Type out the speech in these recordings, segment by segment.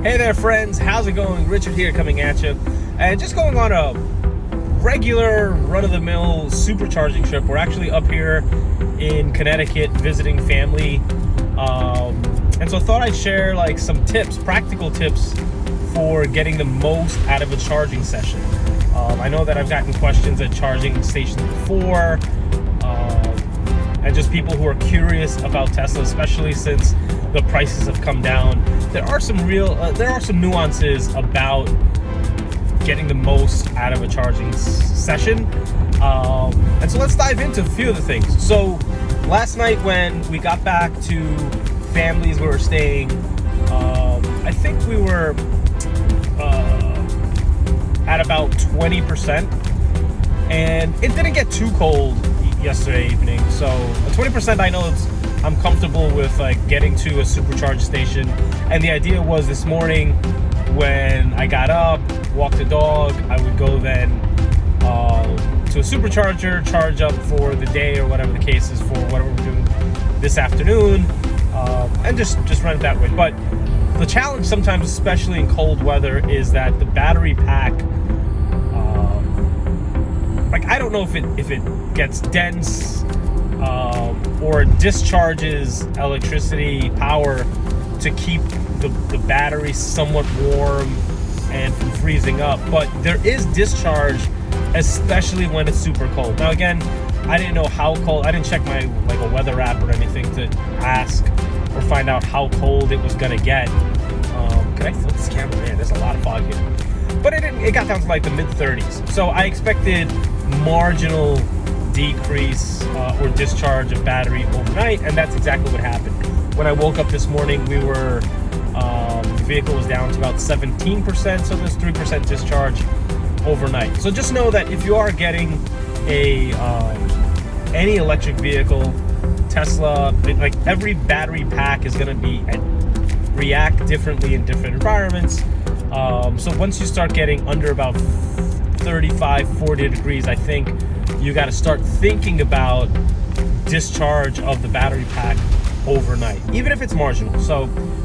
Hey there, friends. How's it going? Richard here coming at you. And just going on a regular run-of-the-mill supercharging trip. We're actually up here in Connecticut visiting family. And so I thought I'd share like some tips, practical tips for getting the most out of a charging session. I know that I've gotten questions at charging stations before, and just people who are curious about Tesla, especially since the prices have come down. There are some nuances about getting the most out of a charging session, and so let's dive into a few of the things. So last night when we got back to families where we're staying, I think we were at about 20%, and it didn't get too cold yesterday evening. So at 20%, I know I'm comfortable with like getting to a supercharge station. And the idea was this morning when I got up, walked the dog, I would go then to a supercharger, charge up for the day or whatever the case is for whatever we're doing this afternoon, and just run it that way. But the challenge sometimes, especially in cold weather, is that the battery pack, like I don't know if it gets dense or discharges electricity power to keep the battery somewhat warm and from freezing up. But there is discharge, especially when it's super cold. Now again, I didn't know how cold. I didn't check my like a weather app or anything to ask or find out how cold it was gonna get. Can I flip this camera? Man, there's a lot of fog here. But it got down to like the mid-30s. So I expected marginal decrease or discharge of battery overnight, and that's exactly what happened. When I woke up this morning, the vehicle was down to about 17%, so there's 3% discharge overnight. So just know that if you are getting any electric vehicle, Tesla, like every battery pack is going to react differently in different environments. So once you start getting under about 35-40 degrees, I think you got to start thinking about discharge of the battery pack overnight, even if it's marginal. So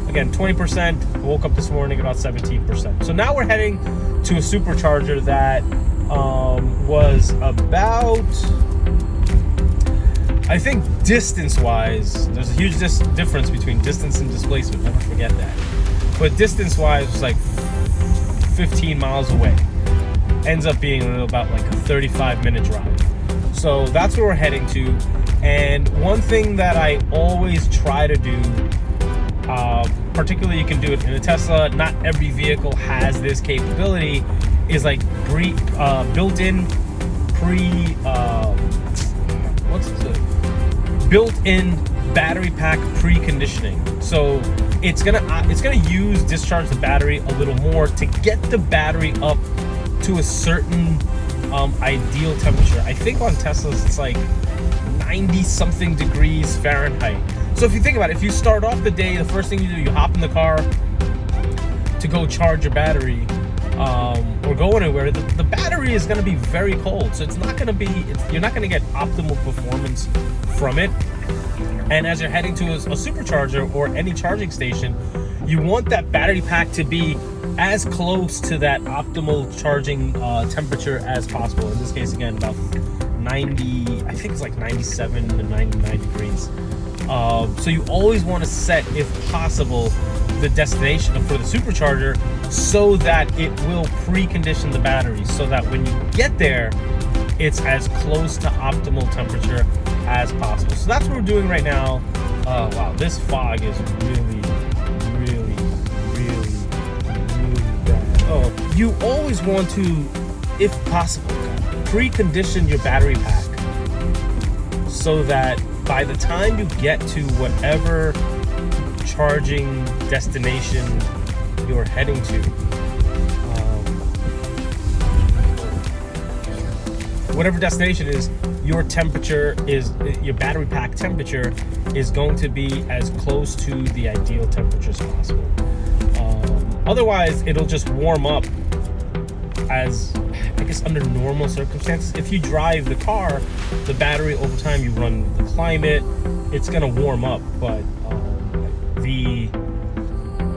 again, 20%. I woke up this morning about 17%. So now we're heading to a supercharger that was about, I think distance-wise, there's a huge difference between distance and displacement. Never forget that. But distance-wise, it was like 15 miles away. Ends up being about like a 35-minute drive. So that's where we're heading to. And one thing that I always try to do, particularly you can do it in a Tesla, not every vehicle has this capability, is like built-in built-in battery pack preconditioning. So it's gonna use discharge the battery a little more to get the battery up to a certain ideal temperature. I think on Teslas it's like 90 something degrees Fahrenheit. So if you think about it, if you start off the day, the first thing you do, you hop in the car to go charge your battery, or go anywhere, the battery is going to be very cold. So it's not going to be, you're not going to get optimal performance from it. And as you're heading to a supercharger or any charging station, you want that battery pack to be as close to that optimal charging temperature as possible. In this case, again, about 90, I think it's like 97 to 99 degrees. So you always want to set, if possible, the destination for the supercharger so that it will precondition the battery so that when you get there, it's as close to optimal temperature as possible. So that's what we're doing right now. Wow, this fog is really bad. Oh, you always want to, if possible, precondition your battery pack so that by the time you get to whatever charging destination you're heading to, whatever destination is, your battery pack temperature is going to be as close to the ideal temperature as possible. Otherwise, it'll just warm up as, I guess, under normal circumstances. If you drive the car, the battery over time, you run the climate, it's going to warm up. But the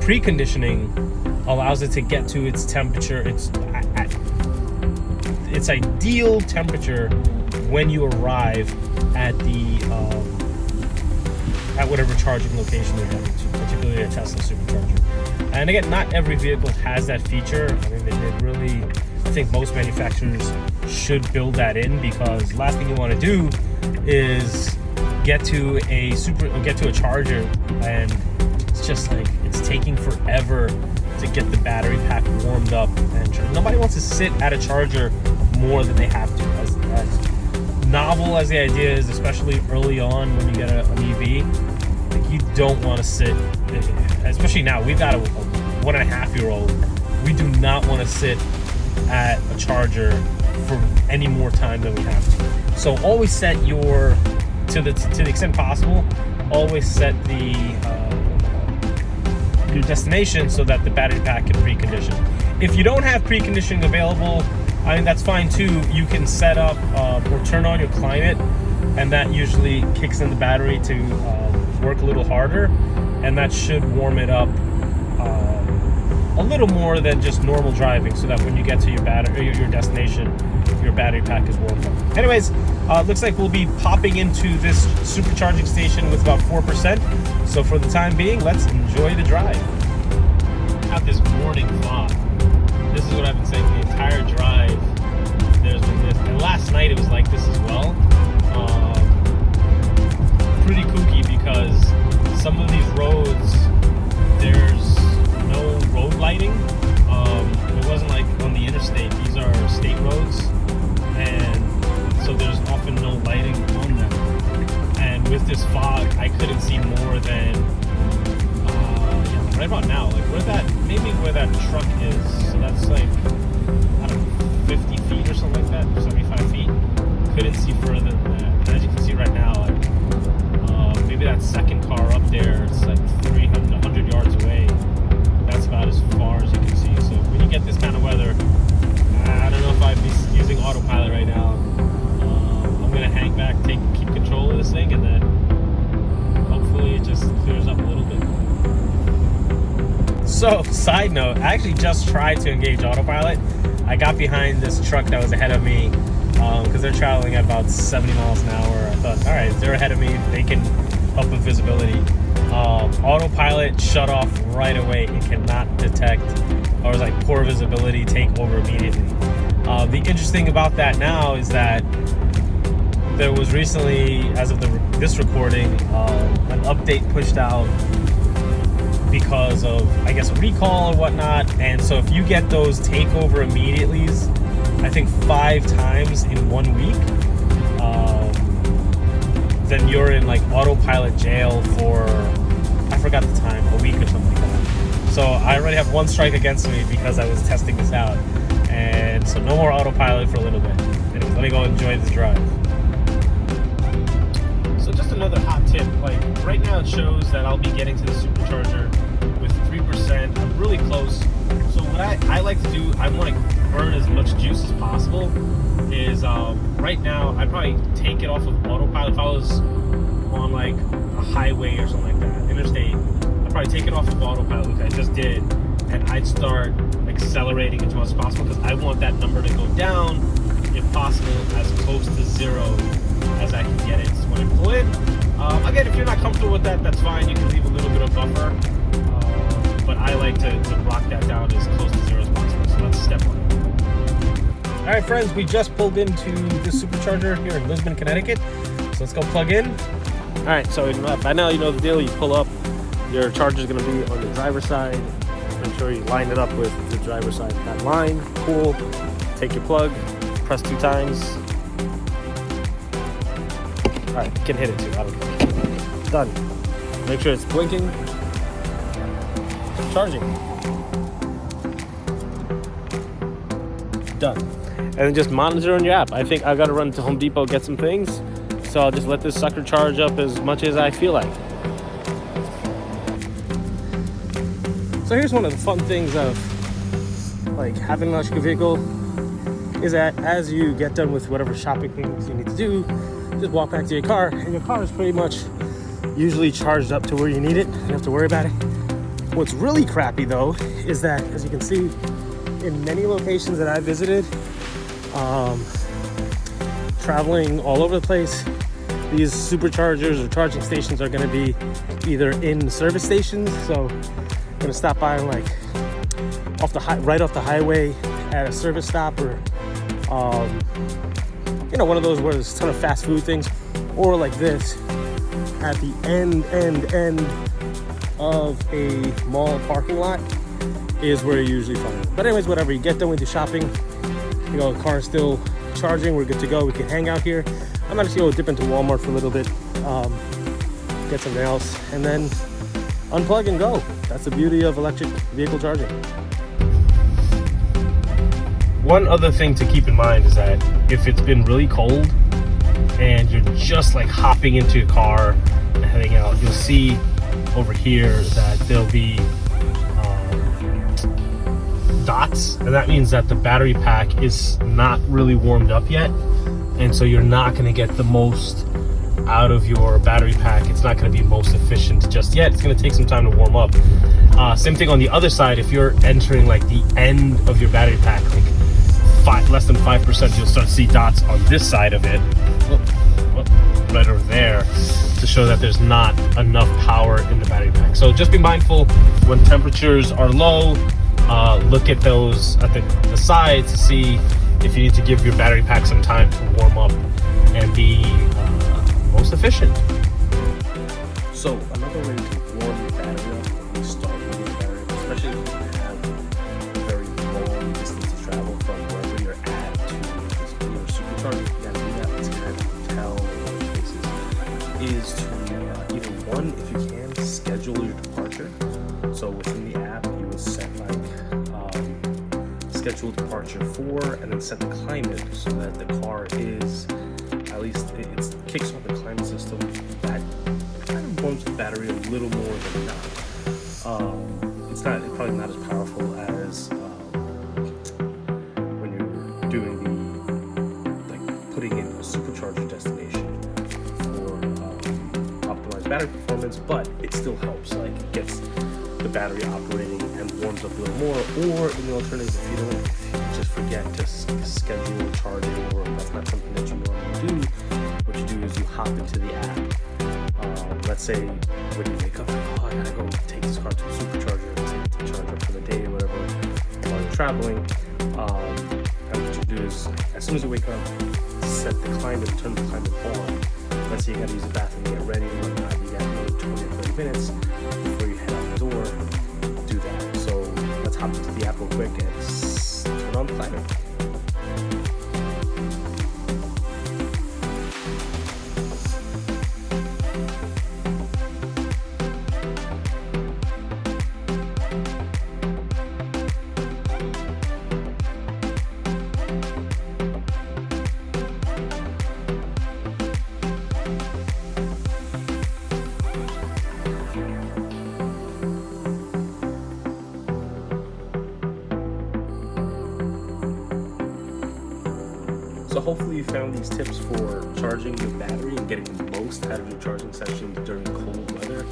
preconditioning allows it to get to its temperature. It's at its ideal temperature when you arrive at the at whatever charging location you're heading to, particularly a Tesla supercharger. And again, not every vehicle has that feature. I mean, they really, I think most manufacturers should build that in, because the last thing you want to do is get to a charger and it's just like it's taking forever to get the battery pack warmed up. And nobody wants to sit at a charger more than they have to. As novel as the idea is, especially early on when you get an EV, like, you don't want to sit, especially now. We've got a 1.5-year-old. We do not want to sit at a charger for any more time than we have to. So always set your, to the extent possible, always set your destination so that the battery pack can precondition. If you don't have preconditioning available, I mean, that's fine too. You can set up or turn on your climate, and that usually kicks in the battery to work a little harder, and that should warm it up a little more than just normal driving, so that when you get to your destination, your battery pack is warmed up. Anyways, looks like we'll be popping into this supercharging station with about 4%. So for the time being, let's enjoy the drive. Got this morning fog. This is what I've been saying the entire drive. There's been this, and last night it was like this as well. Pretty kooky, because some of these roads, there's no road lighting. It wasn't like on the interstate. These are state roads, and so there's often no lighting on them. And with this fog, I couldn't see more than right about now, like where that truck is. So that's like, I don't know, 50 feet or something like that, 75 feet. Couldn't see further than that. And as you can see right now, like maybe that second car up there, it's like 100 yards away. That's about as far as you can see. So when you get this kind of weather, I don't know if I'd be using autopilot right now. I'm gonna hang back, keep control of this thing, and then hopefully it just clears up a little bit. So, side note, I actually just tried to engage autopilot. I got behind this truck that was ahead of me, because they're traveling at about 70 miles an hour. I thought, all right, if they're ahead of me, they can help with visibility. Autopilot shut off right away. It cannot detect, or was like poor visibility, take over immediately. The interesting about that now is that there was recently, as of this recording, an update pushed out because of, I guess, a recall or whatnot. And so if you get those takeover immediatelys, I think 5 times in 1 week, then you're in like autopilot jail for, I forgot the time, a week or something like that. So I already have 1 strike against me because I was testing this out. And so no more autopilot for a little bit. Anyways, let me go enjoy this drive. So just another hot tip, like right now it shows that I'll be getting to the supercharger with 3%. I'm really close. So what I like to do, I want to burn as much juice as possible, is right now I'd probably take it off of autopilot. If I was on like a highway or something like that, interstate, I'd probably take it off of autopilot, like I just did, and I'd start accelerating as much as possible, because I want that number to go down, if possible, as close to 0 as I can get it. So when I pull in, again, if you're not comfortable with that, that's fine. You can leave a little bit of buffer, but I like to rock that down as close to 0 as possible. So that's step 1. All right, friends, we just pulled into the supercharger here in Lisbon, Connecticut. So let's go plug in. All right, so by now you know the deal. You pull up, your charger is going to be on the driver's side. Make sure you line it up with the driver's side. That line, cool. Take your plug, press 2 times. All right, you can hit it too, I don't care. Done. Make sure it's blinking. Charging. Done. And then just monitor on your app. I think I've got to run to Home Depot, get some things. So I'll just let this sucker charge up as much as I feel like. So here's one of the fun things of like having an electric vehicle, is that as you get done with whatever shopping things you need to do, just walk back to your car, and your car is pretty much usually charged up to where you need it. You don't have to worry about it. What's really crappy though is that, as you can see, in many locations that I visited, traveling all over the place, these superchargers or charging stations are going to be either in service stations, so I'm going to stop by like right off the highway at a service stop, or one of those where there's a ton of fast food things, or like this at the end of a mall parking lot is where you usually find it. But anyways, whatever, you get done with your shopping, the car is still charging, we're good to go, we can hang out here. I'm actually going to dip into Walmart for a little bit, get something else, and then unplug and go. That's the beauty of electric vehicle charging. One other thing to keep in mind is that if it's been really cold and you're just like hopping into your car and heading out, you'll see over here that there'll be dots, and that means that the battery pack is not really warmed up yet, and so you're not going to get the most out of your battery pack. It's not going to be most efficient just yet. It's going to take some time to warm up. Same thing on the other side. If you're entering like the end of your battery pack, like less than 5%, you'll start to see dots on this side of it, right over there, to show that there's not enough power in the battery pack. So just be mindful when temperatures are low. Look at those at the sides to see if you need to give your battery pack some time to warm up and be most efficient. So another way to warm your battery up when you start with your battery, especially if you have very long distance to travel from wherever you're at to your supercharger, you gotta do that. It's gonna hotel in other places. Is to either one, if you can, schedule your departure. So within the app, you will set like schedule departure for, and then set the climate so that the car is, at least it kicks off the climate system that kind of warms the battery a little more than not. It's probably not as powerful as when you're doing putting in a supercharger destination for optimized battery performance, but it still helps. It gets the battery operating and warms up a little more. Or in the alternative, if you just forget to schedule charging, or that's not something that you normally do, what you do is you hop into the app. Let's say when you wake up, I gotta go take this car to a supercharger to charge up for the day or whatever while you're traveling. And what you do is, as soon as you wake up, set the climate, turn the climate on. Let's say you gotta use the bathroom, get ready and whatnot, you got another 20 or 30 minutes before you head out the door, do that. So let's hop into the app real quick and turn on the climate. So hopefully you found these tips for charging your battery and getting the most out of your charging sessions during cold weather.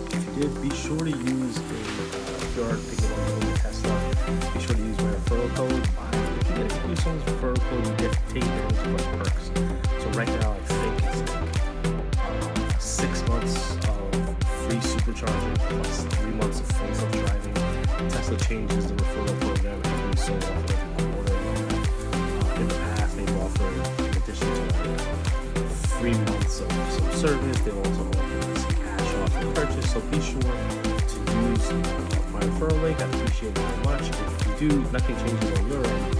If you did, be sure to use if you are thinking about going to Tesla, be sure to use my referral code. If you get use someone's referral code, you get to take advantage of my perks. So right now I think it's like 6 months of free supercharging plus 3 months of full self-driving. Tesla changes the referral program every so often, every quarter. In the past, they've offered, in addition to 3 months of some service, they'll also offer some cash off your purchase. So be sure to use my referral link. I appreciate it very much. If you do, nothing changes on your end.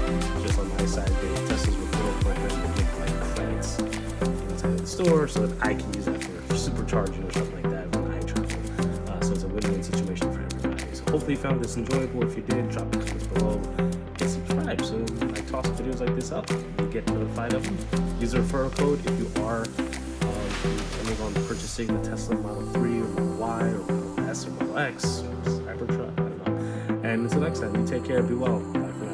Just on my side, Tesla's referral program will give credits inside the store so that I can use that for supercharging or something like that when I travel. So it's a win-win situation for everybody. So hopefully you found this enjoyable. If you did, drop the comments below. Hit subscribe so when I toss videos like this up, you get notified of them. Use the referral code if you are planning on purchasing the Tesla Model 3 or Model Y or Model S or Model X or Cybertruck, I don't know. And until next time, you take care, be well. Bye for now.